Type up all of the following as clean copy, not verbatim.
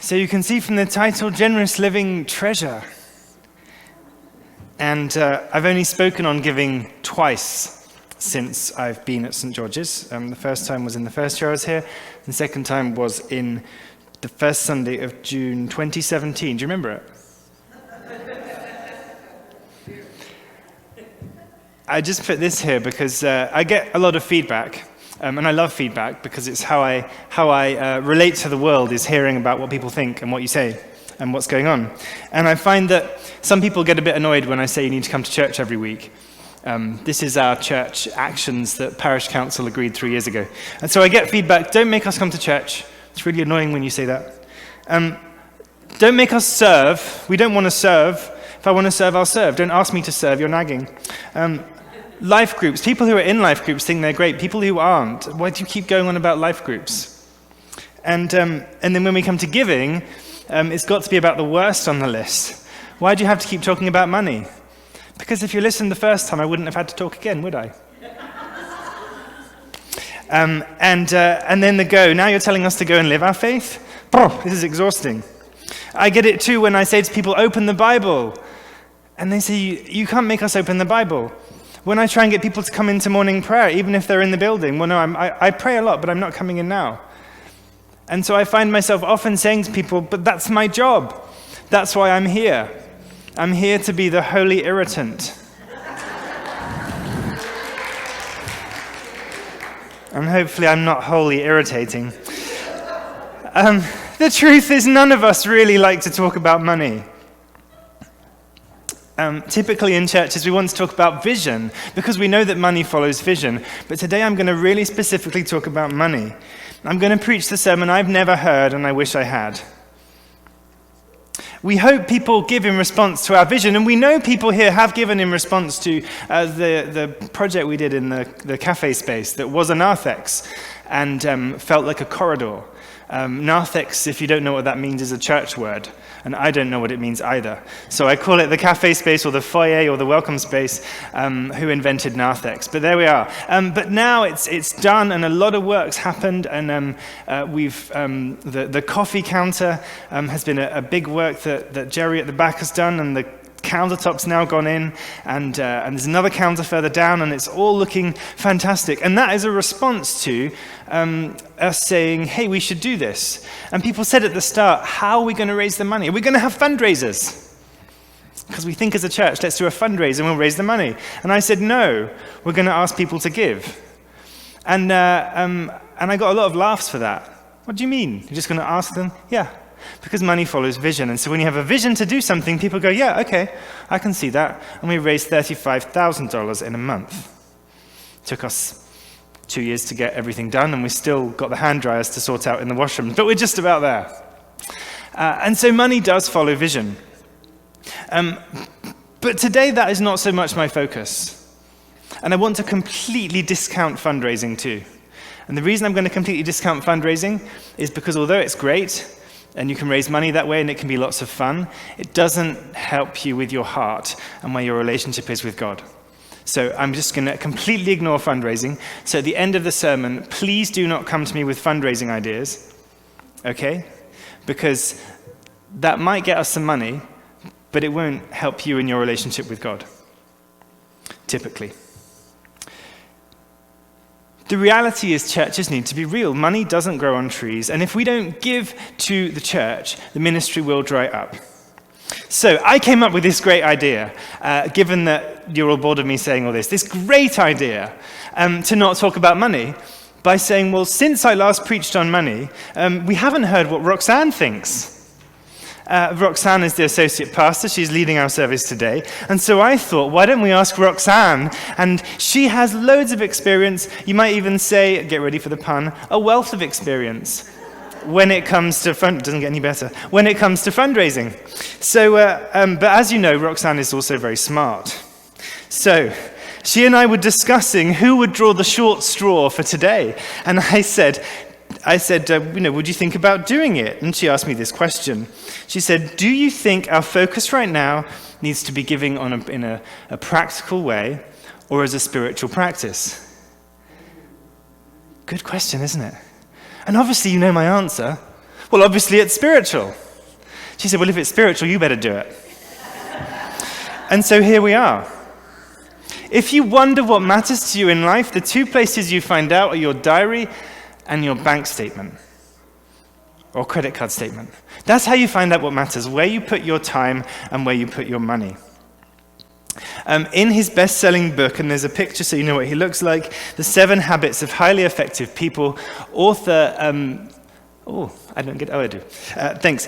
So you can see from the title, Generous Living Treasure. And I've only spoken on giving twice since I've been at St. George's. The first time was in the first year I was here, and the second time was in the first Sunday of June 2017. Do you remember it? I just put this here because I get a lot of feedback. And I love feedback because it's how I relate to the world, is hearing about what people think and what you say and what's going on. And I find that some people get a bit annoyed when I say you need to come to church every week. This is our church actions that parish council agreed 3 years ago. And so I get feedback, don't make us come to church. It's really annoying when you say that. Don't make us serve. We don't want to serve. If I want to serve, I'll serve. Don't ask me to serve, you're nagging. Life groups. People who are in life groups think they're great. People who aren't, why do you keep going on about life groups? And then when we come to giving, it's got to be about the worst on the list. Why do you have to keep talking about money? Because if you listened the first time, I wouldn't have had to talk again, would I? And then now you're telling us to go and live our faith? This is exhausting. I get it too when I say to people, open the Bible. And they say, you can't make us open the Bible. When I try and get people to come into morning prayer, even if they're in the building, well, no, I pray a lot, but I'm not coming in now. And so I find myself often saying to people, but that's my job. That's why I'm here. I'm here to be the holy irritant. And hopefully I'm not wholly irritating. The truth is, none of us really like to talk about money. Typically in churches, we want to talk about vision because we know that money follows vision. But today I'm going to really specifically talk about money. I'm going to preach the sermon I've never heard and I wish I had. We hope people give in response to our vision, and we know people here have given in response to the project we did in the cafe space that was a narthex and felt like a corridor. Narthex, if you don't know what that means, is a church word, and I don't know what it means either. So I call it the cafe space or the foyer or the welcome space. Who invented narthex? But there we are. But now it's done, and a lot of work's happened, and the coffee counter has been a big work that Jerry at the back has done, and the countertop's now gone in, and there's another counter further down, and it's all looking fantastic. And that is a response to us saying, hey, we should do this. And people said at the start, how are we going to raise the money? Are we going to have fundraisers? Because we think as a church, let's do a fundraiser and we'll raise the money. And I said, no, we're going to ask people to give. And I got a lot of laughs for that. What do you mean? You're just going to ask them? Yeah. Because money follows vision. And so when you have a vision to do something, people go, yeah, okay, I can see that. And we raised $35,000 in a month. Took us 2 years to get everything done, and we still got the hand dryers to sort out in the washroom. But we're just about there. And so money does follow vision. But today that is not so much my focus. And I want to completely discount fundraising too. And the reason I'm going to completely discount fundraising is because although it's great, and you can raise money that way, and it can be lots of fun, it doesn't help you with your heart and where your relationship is with God. So I'm just going to completely ignore fundraising. So at the end of the sermon, please do not come to me with fundraising ideas, okay? Because that might get us some money, but it won't help you in your relationship with God, typically. The reality is churches need to be real. Money doesn't grow on trees, and if we don't give to the church, the ministry will dry up. So I came up with this great idea, given that you're all bored of me saying all this great idea to not talk about money by saying, well, since I last preached on money, we haven't heard what Roxanne thinks. Roxanne is the associate pastor. She's leading our service today. And so I thought, why don't we ask Roxanne? And she has loads of experience. You might even say, get ready for the pun, a wealth of experience when it comes to it doesn't get any better, when it comes to fundraising. So, but as you know, Roxanne is also very smart. So she and I were discussing who would draw the short straw for today. And I said, would you think about doing it? And she asked me this question. She said, do you think our focus right now needs to be giving in a practical way or as a spiritual practice? Good question, isn't it? And obviously you know my answer. Well, obviously it's spiritual. She said, well, if it's spiritual, you better do it. And so here we are. If you wonder what matters to you in life, the two places you find out are your diary and your bank statement or credit card statement. That's how you find out what matters, where you put your time and where you put your money. In his best-selling book, and there's a picture so you know what he looks like, The 7 Habits of Highly Effective People, author, I do. Thanks.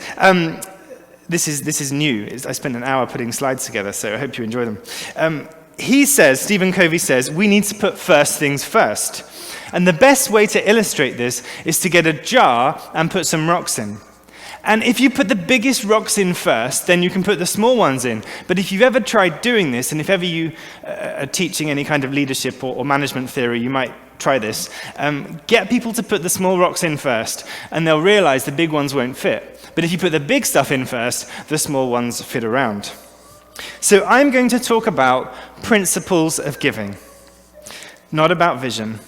This is new. I spent an hour putting slides together, so I hope you enjoy them. Stephen Covey says, we need to put first things first. And the best way to illustrate this is to get a jar and put some rocks in. And if you put the biggest rocks in first, then you can put the small ones in. But if you've ever tried doing this, and if ever you are teaching any kind of leadership or management theory, you might try this. Get people to put the small rocks in first, and they'll realize the big ones won't fit. But if you put the big stuff in first, the small ones fit around. So I'm going to talk about principles of giving, not about vision.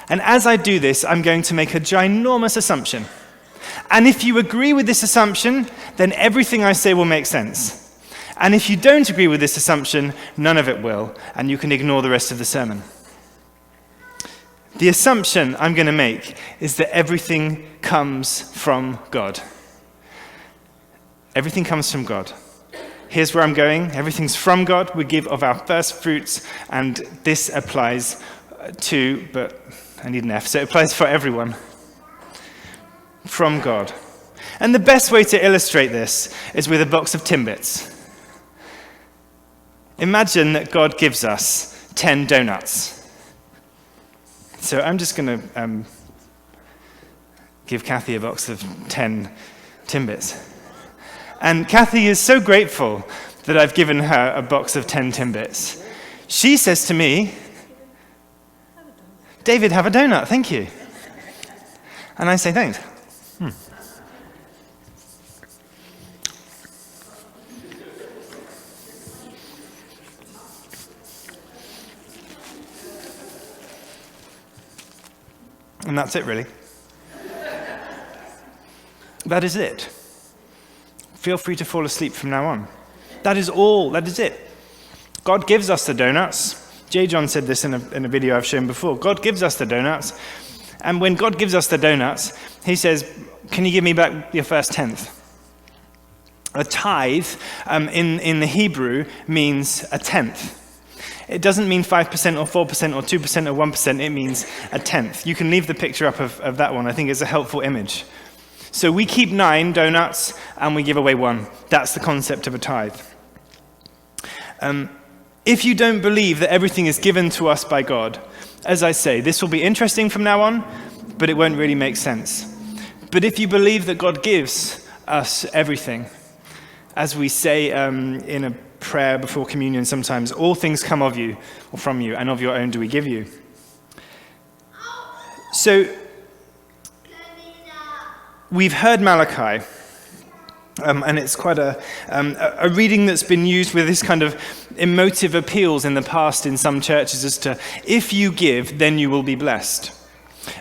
And as I do this, I'm going to make a ginormous assumption. And if you agree with this assumption, then everything I say will make sense. And if you don't agree with this assumption, none of it will, and you can ignore the rest of the sermon. The assumption I'm going to make is that everything comes from God. Everything comes from God. Here's where I'm going. Everything's from God. We give of our first fruits, and this applies to, but I need an F, so it applies for everyone. From God. And the best way to illustrate this is with a box of Timbits. Imagine that God gives us 10 donuts. So I'm just going to give Kathy a box of 10 Timbits. And Kathy is so grateful that I've given her a box of 10 Timbits. She says to me, David, have a donut, thank you. And I say, thanks. And that's it, really. That is it. Feel free to fall asleep from now on. That is all. That is it. God gives us the donuts. J. John said this in a video I've shown before. God gives us the donuts. And when God gives us the donuts, he says, can you give me back your first tenth? A tithe in the Hebrew means a tenth. It doesn't mean 5% or 4% or 2% or 1%. It means a tenth. You can leave the picture up of that one. I think it's a helpful image. So we keep 9 donuts and we give away 1. That's the concept of a tithe. If you don't believe that everything is given to us by God, as I say, this will be interesting from now on, but it won't really make sense. But if you believe that God gives us everything, as we say in a prayer before communion sometimes, all things come of you, or from you, and of your own do we give you. So, we've heard Malachi, and it's quite a reading that's been used with this kind of emotive appeals in the past in some churches as to, if you give, then you will be blessed.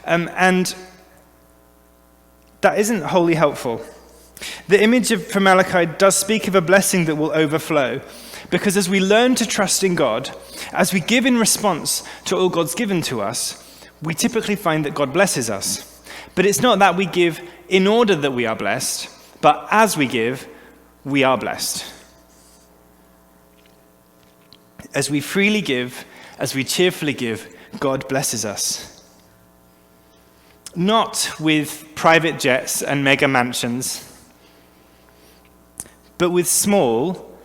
And that isn't wholly helpful. The image from Malachi does speak of a blessing that will overflow, because as we learn to trust in God, as we give in response to all God's given to us, we typically find that God blesses us. But it's not that we give in order that we are blessed, but as we give, we are blessed. As we freely give, as we cheerfully give, God blesses us. Not with private jets and mega mansions, but with small,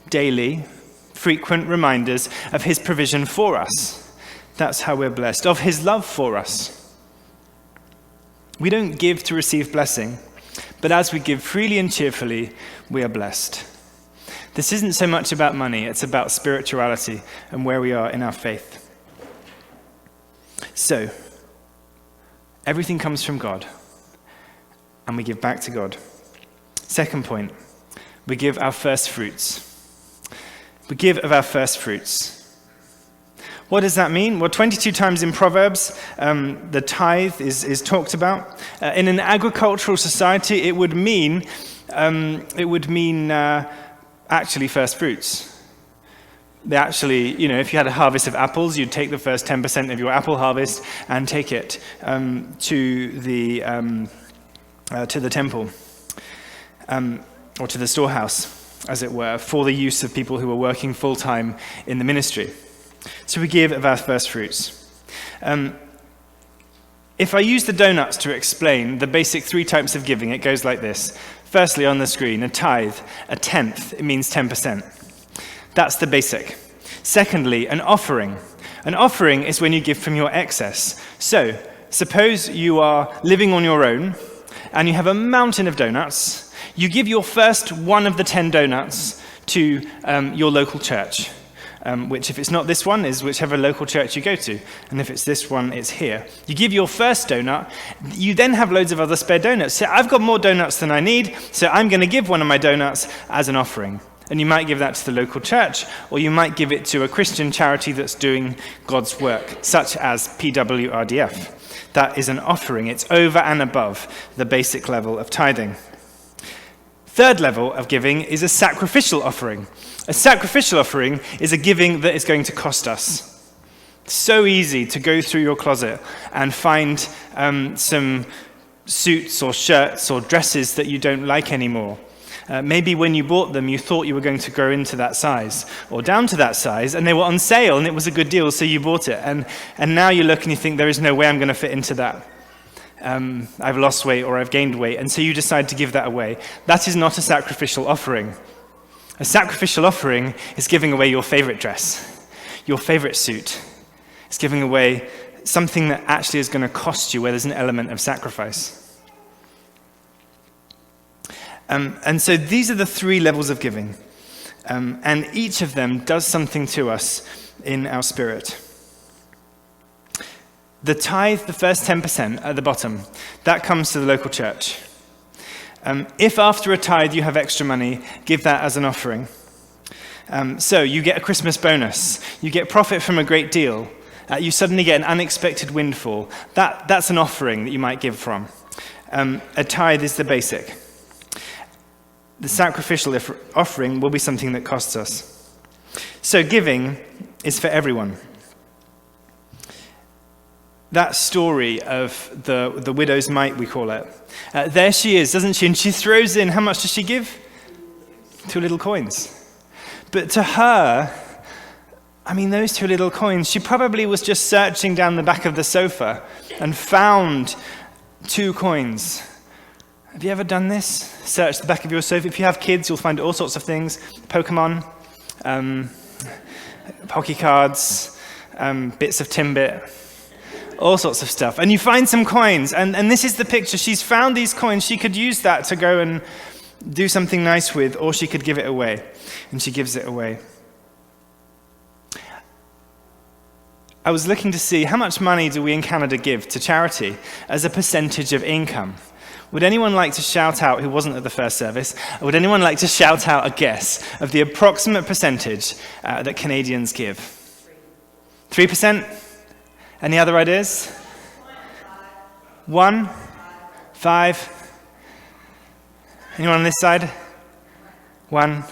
daily, frequent reminders of his provision for us. That's how we're blessed, of his love for us. We don't give to receive blessing, but as we give freely and cheerfully, we are blessed. This isn't so much about money, it's about spirituality and where we are in our faith. So, everything comes from God, and we give back to God. Second point, we give our first fruits. We give of our first fruits. What does that mean? Well, 22 times in Proverbs, the tithe is talked about. In an agricultural society, it would mean actually first fruits. They actually, if you had a harvest of apples, you'd take the first 10% of your apple harvest and take it to the temple or to the storehouse, as it were, for the use of people who were working full-time in the ministry. So we give of our first fruits. If I use the donuts to explain the basic 3 types of giving, it goes like this. Firstly, on the screen, a tithe, a tenth, it means 10%. That's the basic. Secondly, an offering. An offering is when you give from your excess. So, suppose you are living on your own and you have a mountain of donuts. You give your first one of the 10 donuts to your local church, which, if it's not this one, is whichever local church you go to. And if it's this one, it's here. You give your first donut. You then have loads of other spare donuts. So I've got more donuts than I need, so I'm going to give one of my donuts as an offering. And you might give that to the local church, or you might give it to a Christian charity that's doing God's work, such as PWRDF. That is an offering. It's over and above the basic level of tithing. Third level of giving is a sacrificial offering. A sacrificial offering is a giving that is going to cost us. It's so easy to go through your closet and find some suits or shirts or dresses that you don't like anymore. Maybe when you bought them, you thought you were going to grow into that size or down to that size, and they were on sale and it was a good deal, so you bought it. And now you look and you think, there is no way I'm going to fit into that. I've lost weight or I've gained weight, and so you decide to give that away. That is not a sacrificial offering. A sacrificial offering is giving away your favorite dress, your favorite suit. It's giving away something that actually is going to cost you, where there's an element of sacrifice. And so these are the 3 levels of giving. And each of them does something to us in our spirit. The tithe, the first 10% at the bottom, that comes to the local church. If after a tithe you have extra money, give that as an offering. So you get a Christmas bonus. You get profit from a great deal. You suddenly get an unexpected windfall. That's an offering that you might give from. A tithe is the basic. The sacrificial offering will be something that costs us. So giving is for everyone. That story of the widow's mite, we call it. There she is, doesn't she? And she throws in, how much does she give? 2 little coins. But to her, those 2 little coins, she probably was just searching down the back of the sofa and found 2 coins. Have you ever done this? Search the back of your sofa. If you have kids, you'll find all sorts of things. Pokemon, hockey cards, bits of Timbit, all sorts of stuff. And you find some coins, and this is the picture. She's found these coins. She could use that to go and do something nice with, or she could give it away. And she gives it away. I was looking to see how much money do we in Canada give to charity as a percentage of income. Would anyone like to shout out, who wasn't at the first service, would anyone like to shout out a guess of the approximate percentage that Canadians give? 3%? Any other ideas? 1? 5? Anyone on this side? 1?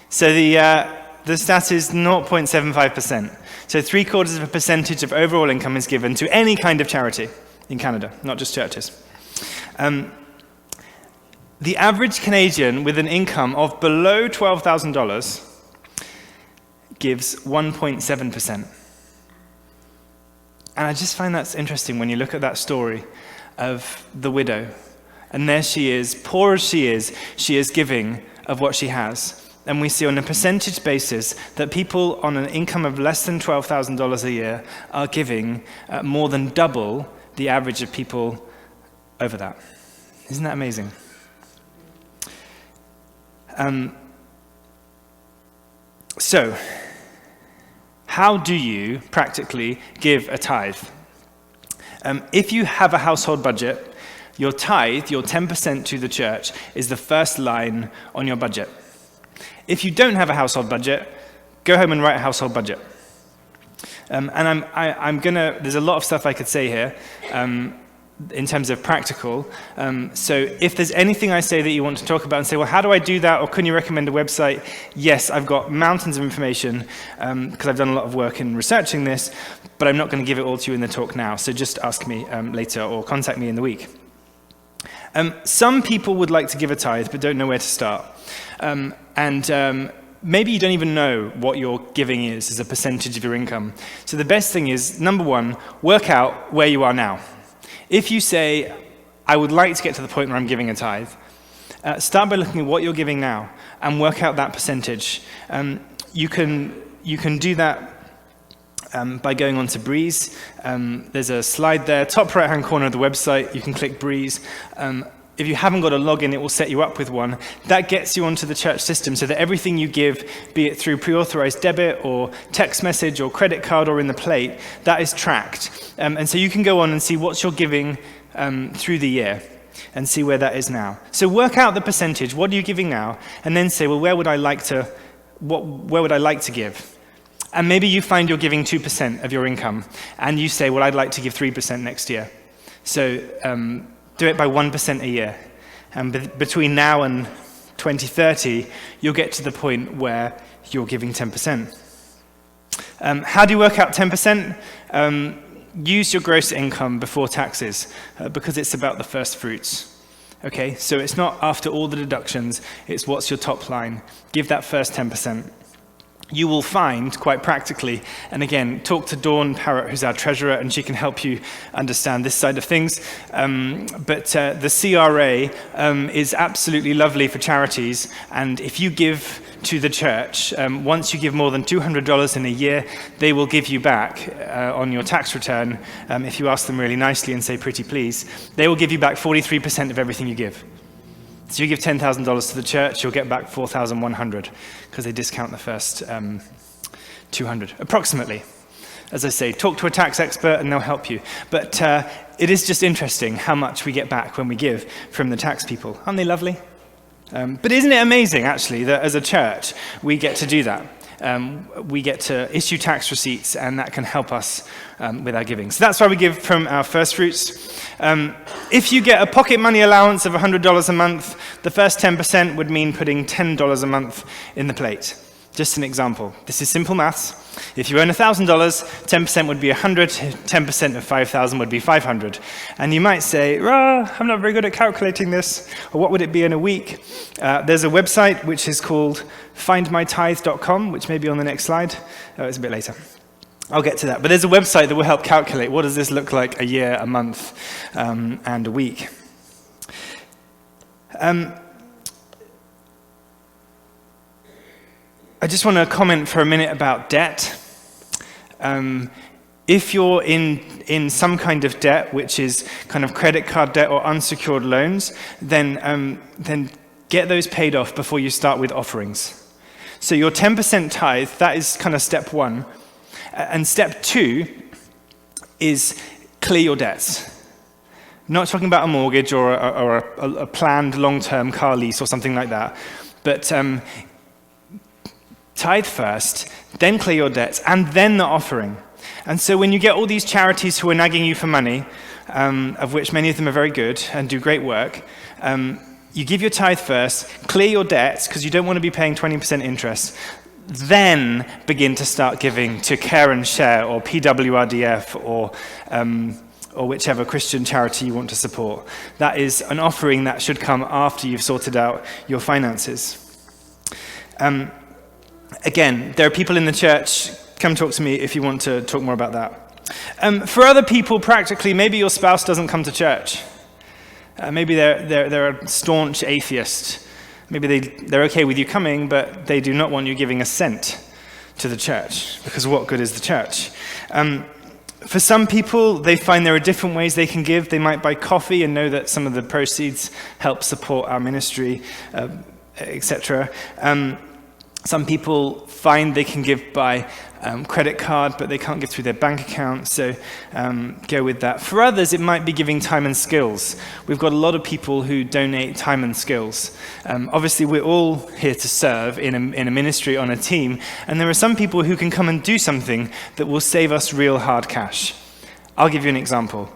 So the stat is 0.75%. So 0.75% of overall income is given to any kind of charity in Canada, not just churches. The average Canadian with an income of below $12,000 gives 1.7%. And I just find that's interesting when you look at that story of the widow. And there she is, poor as she is giving of what she has. And we see on a percentage basis that people on an income of less than $12,000 a year are giving more than double the average of people over that. Isn't that amazing? So, how do you practically give a tithe? If you have a household budget, your tithe, your 10% to the church, is the first line on your budget. If you don't have a household budget, go home and write a household budget. There's a lot of stuff I could say here in terms of practical. So if there's anything I say that you want to talk about and say, well, how do I do that? Or can you recommend a website? Yes, I've got mountains of information because I've done a lot of work in researching this, but I'm not going to give it all to you in the talk now. So just ask me later or contact me in the week. Some people would like to give a tithe, but don't know where to start. Maybe you don't even know what your giving is as a percentage of your income. So the best thing is, number one, work out where you are now. If you say, I would like to get to the point where I'm giving a tithe, start by looking at what you're giving now and work out that percentage. You can do that by going on to Brees. There's a slide there, top right-hand corner of the website. You can click Brees. If you haven't got a login, it will set you up with one. That gets you onto the church system so that everything you give, be it through pre-authorized debit or text message or credit card or in the plate, that is tracked. And so you can go on and see what you're giving through the year and see where that is now. So work out the percentage. What are you giving now? And then say, well, where would I like to give? And maybe you find you're giving 2% of your income, and you say, well, I'd like to give 3% next year. So do it by 1% a year. And between now and 2030, you'll get to the point where you're giving 10%. How do you work out 10%? Use your gross income before taxes, because it's about the first fruits. Okay, so it's not after all the deductions, it's what's your top line. Give that first 10%. You will find, quite practically, and again, talk to Dawn Parrott, who's our treasurer, and she can help you understand this side of things. But the CRA is absolutely lovely for charities, and if you give to the church, once you give more than $200 in a year, they will give you back on your tax return, if you ask them really nicely and say, pretty please, they will give you back 43% of everything you give. So you give $10,000 to the church, you'll get back $4,100 because they discount the first $200, approximately. As I say, talk to a tax expert and they'll help you. But it is just interesting how much we get back when we give from the tax people. Aren't they lovely? But isn't it amazing, actually, that as a church, we get to do that? We get to issue tax receipts, and that can help us with our giving. So that's why we give from our first fruits. If you get a pocket money allowance of $100 a month, the first 10% would mean putting $10 a month in the plate. Just an example. This is simple maths. If you earn $1,000, 10% would be 100, 10% of 5,000 would be 500. And you might say, I'm not very good at calculating this, or what would it be in a week? There's a website which is called findmytithe.com, which may be on the next slide. Oh, it's a bit later. I'll get to that. But there's a website that will help calculate what does this look like a year, a month, and a week. I just want to comment for a minute about debt. If you're in some kind of debt, which is kind of credit card debt or unsecured loans, then get those paid off before you start with offerings. So your 10% tithe, that is kind of step one. And step two is clear your debts. I'm not talking about a mortgage or a planned long-term car lease or something like that, but tithe first, then clear your debts, and then the offering. And so when you get all these charities who are nagging you for money, of which many of them are very good and do great work, you give your tithe first, clear your debts, because you don't want to be paying 20% interest, then begin to start giving to Care and Share or PWRDF or whichever Christian charity you want to support. That is an offering that should come after you've sorted out your finances. Again, there are people in the church, come talk to me if you want to talk more about that. For other people, practically, maybe your spouse doesn't come to church. Maybe they're a staunch atheist. Maybe they're okay with you coming, but they do not want you giving a cent to the church, because what good is the church? For some people, they find there are different ways they can give. They might buy coffee and know that some of the proceeds help support our ministry, etc. Some people find they can give by credit card, but they can't give through their bank account, so go with that. For others, it might be giving time and skills. We've got a lot of people who donate time and skills. Obviously, we're all here to serve in a ministry, on a team, and there are some people who can come and do something that will save us real hard cash. I'll give you an example.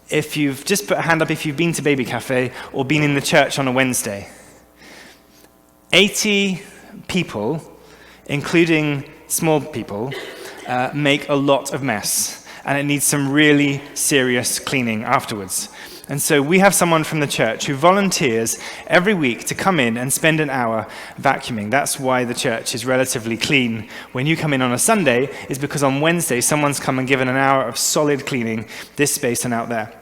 If you've just put a hand up if you've been to Baby Cafe or been in the church on a Wednesday. 80 people, including small people, make a lot of mess, and it needs some really serious cleaning afterwards. And so we have someone from the church who volunteers every week to come in and spend an hour vacuuming. That's why the church is relatively clean when you come in on a Sunday, is because on Wednesday someone's come and given an hour of solid cleaning this space and out there.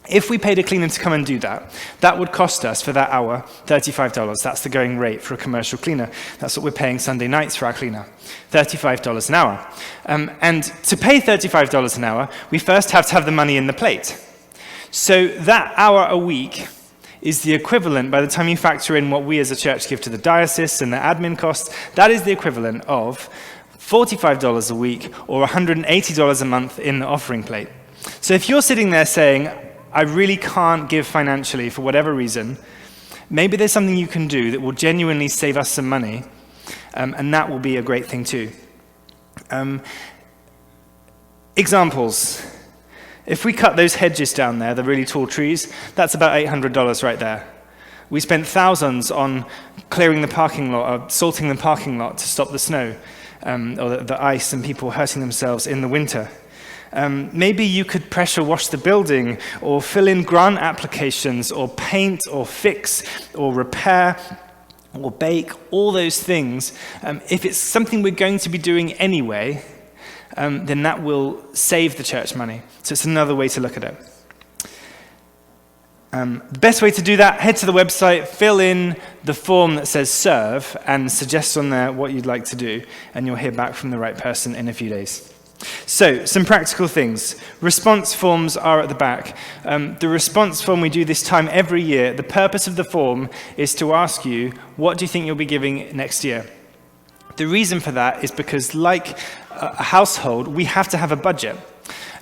If we paid a cleaner to come and do that, that would cost us for that hour $35. That's the going rate for a commercial cleaner. That's what we're paying Sunday nights for our cleaner, $35 an hour. And to pay $35 an hour, we first have to have the money in the plate. So that hour a week is the equivalent, by the time you factor in what we as a church give to the diocese and the admin costs, that is the equivalent of $45 a week or $180 a month in the offering plate. So if you're sitting there saying, I really can't give financially for whatever reason, maybe there's something you can do that will genuinely save us some money, and that will be a great thing too. Examples. If we cut those hedges down there, the really tall trees, that's about $800 right there. We spent thousands on clearing the parking lot, or salting the parking lot to stop the snow, or the ice and people hurting themselves in the winter. Maybe you could pressure wash the building, or fill in grant applications, or paint, or fix, or repair, or bake, all those things. If it's something we're going to be doing anyway, then that will save the church money. So it's another way to look at it. The best way to do that, head to the website, fill in the form that says serve, and suggest on there what you'd like to do, and you'll hear back from the right person in a few days. So, some practical things. Response forms are at the back. The response form we do this time every year, the purpose of the form is to ask you, what do you think you'll be giving next year? The reason for that is because, like a household, we have to have a budget.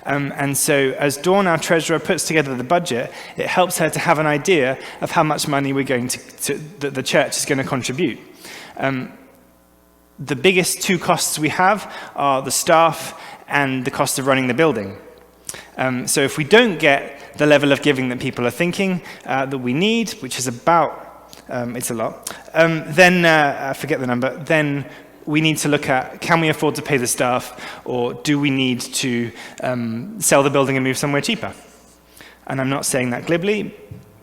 And so as Dawn, our treasurer, puts together the budget, it helps her to have an idea of how much money we're going that the church is going to contribute. The biggest two costs we have are the staff and the cost of running the building. So if we don't get the level of giving that people are thinking that we need, which is about, it's a lot, then, I forget the number, then we need to look at, can we afford to pay the staff, or do we need to sell the building and move somewhere cheaper? And I'm not saying that glibly.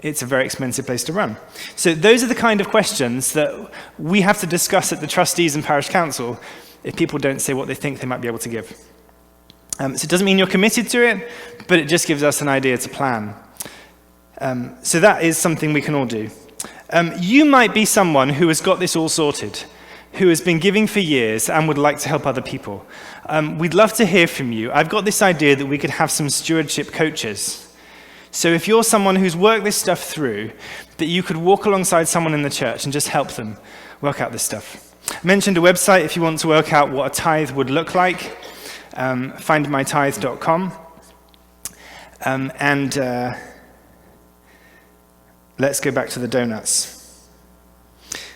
It's a very expensive place to run. So those are the kind of questions that we have to discuss at the trustees and parish council if people don't say what they think they might be able to give. So it doesn't mean you're committed to it, but it just gives us an idea to plan. So that is something we can all do. You might be someone who has got this all sorted, who has been giving for years and would like to help other people. We'd love to hear from you. I've got this idea that we could have some stewardship coaches. So if you're someone who's worked this stuff through, that you could walk alongside someone in the church and just help them work out this stuff. I mentioned a website if you want to work out what a tithe would look like. Findmytithe.com. Let's go back to the donuts.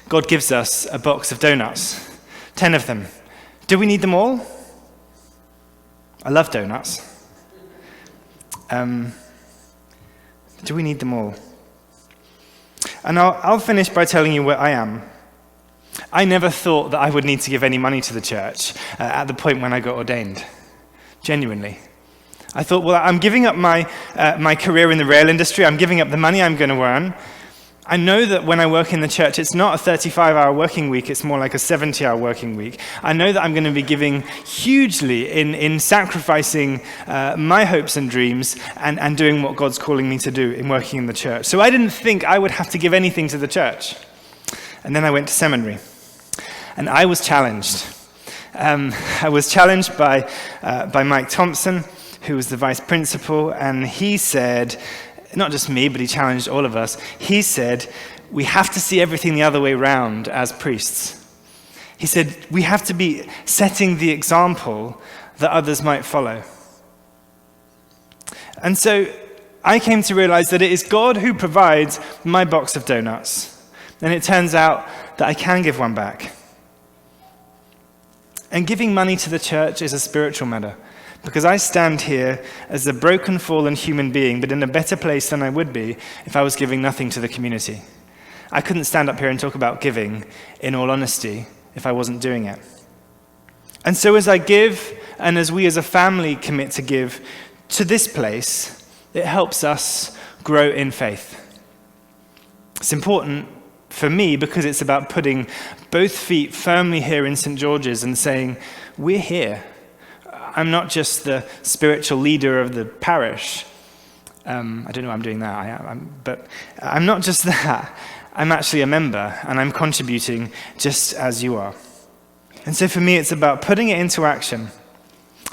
God gives us a box of donuts, 10 of them. Do we need them all? I love donuts. Do we need them all? And I'll finish by telling you where I am. I never thought that I would need to give any money to the church at the point when I got ordained. Genuinely. I thought, well, I'm giving up my career in the rail industry. I'm giving up the money I'm going to earn. I know that when I work in the church, it's not a 35-hour working week, it's more like a 70-hour working week. I know that I'm going to be giving hugely in sacrificing my hopes and dreams and doing what God's calling me to do in working in the church. So I didn't think I would have to give anything to the church. And then I went to seminary, and I was challenged. I was challenged by Mike Thompson, who was the vice principal, and he said, not just me, but he challenged all of us. He said, we have to see everything the other way round as priests. He said, we have to be setting the example that others might follow. And so I came to realize that it is God who provides my box of donuts. And it turns out that I can give one back. And giving money to the church is a spiritual matter, because I stand here as a broken, fallen human being, but in a better place than I would be if I was giving nothing to the community. I couldn't stand up here and talk about giving, in all honesty, if I wasn't doing it. And so as I give, and as we as a family commit to give to this place, it helps us grow in faith. It's important for me because it's about putting both feet firmly here in St. George's and saying, we're here. I'm not just the spiritual leader of the parish. I don't know why I'm doing that, but I'm not just that. I'm actually a member, and I'm contributing just as you are. And so for me, it's about putting it into action.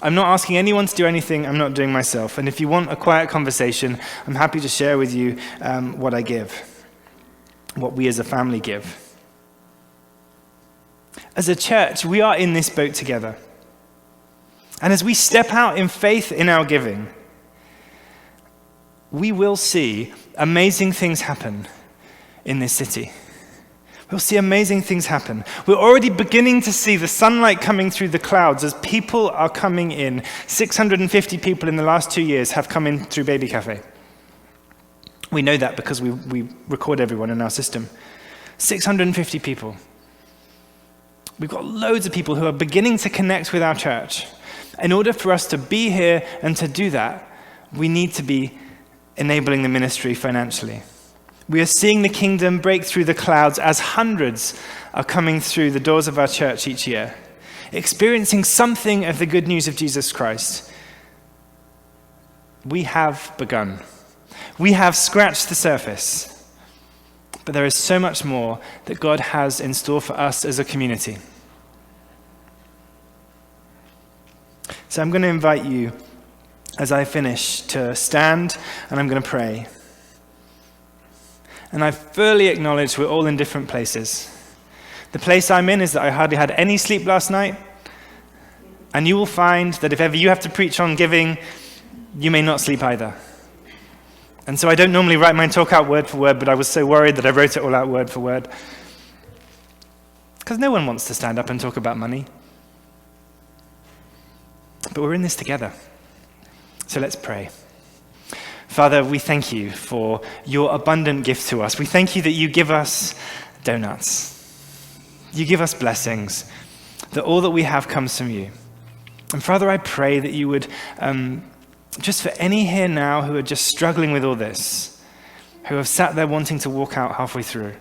I'm not asking anyone to do anything I'm not doing myself. And if you want a quiet conversation, I'm happy to share with you what I give, what we as a family give. As a church, we are in this boat together. And as we step out in faith in our giving, we will see amazing things happen in this city. We'll see amazing things happen. We're already beginning to see the sunlight coming through the clouds as people are coming in. 650 people in the last 2 years have come in through Baby Cafe. We know that because we record everyone in our system. 650 people. We've got loads of people who are beginning to connect with our church. In order for us to be here and to do that, we need to be enabling the ministry financially. We are seeing the kingdom break through the clouds as hundreds are coming through the doors of our church each year, experiencing something of the good news of Jesus Christ. We have begun. We have scratched the surface, but there is so much more that God has in store for us as a community. So I'm going to invite you, as I finish, to stand, and I'm going to pray. And I fully acknowledge we're all in different places. The place I'm in is that I hardly had any sleep last night. And you will find that if ever you have to preach on giving, you may not sleep either. And so I don't normally write my talk out word for word, but I was so worried that I wrote it all out word for word. Because no one wants to stand up and talk about money. But we're in this together. So let's pray. Father, we thank you for your abundant gift to us. We thank you that you give us donuts. You give us blessings, that all that we have comes from you. And Father, I pray that you would, just for any here now who are just struggling with all this, who have sat there wanting to walk out halfway through,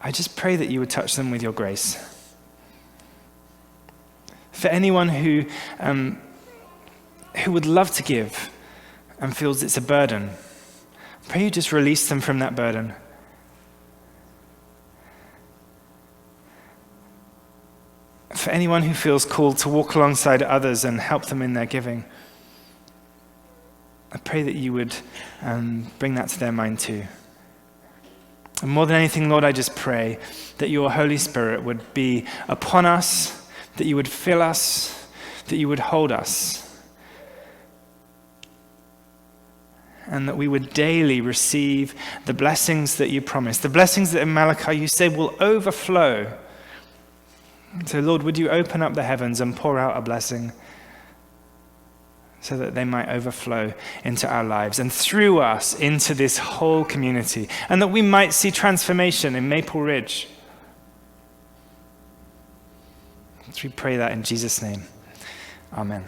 I just pray that you would touch them with your grace. For anyone who would love to give, and feels it's a burden, pray you just release them from that burden. For anyone who feels called to walk alongside others and help them in their giving, I pray that you would bring that to their mind too. And more than anything, Lord, I just pray that your Holy Spirit would be upon us, that you would fill us, that you would hold us, and that we would daily receive the blessings that you promise, the blessings that in Malachi you say will overflow. So Lord, would you open up the heavens and pour out a blessing so that they might overflow into our lives and through us into this whole community, and that we might see transformation in Maple Ridge. So we pray that in Jesus' name. Amen.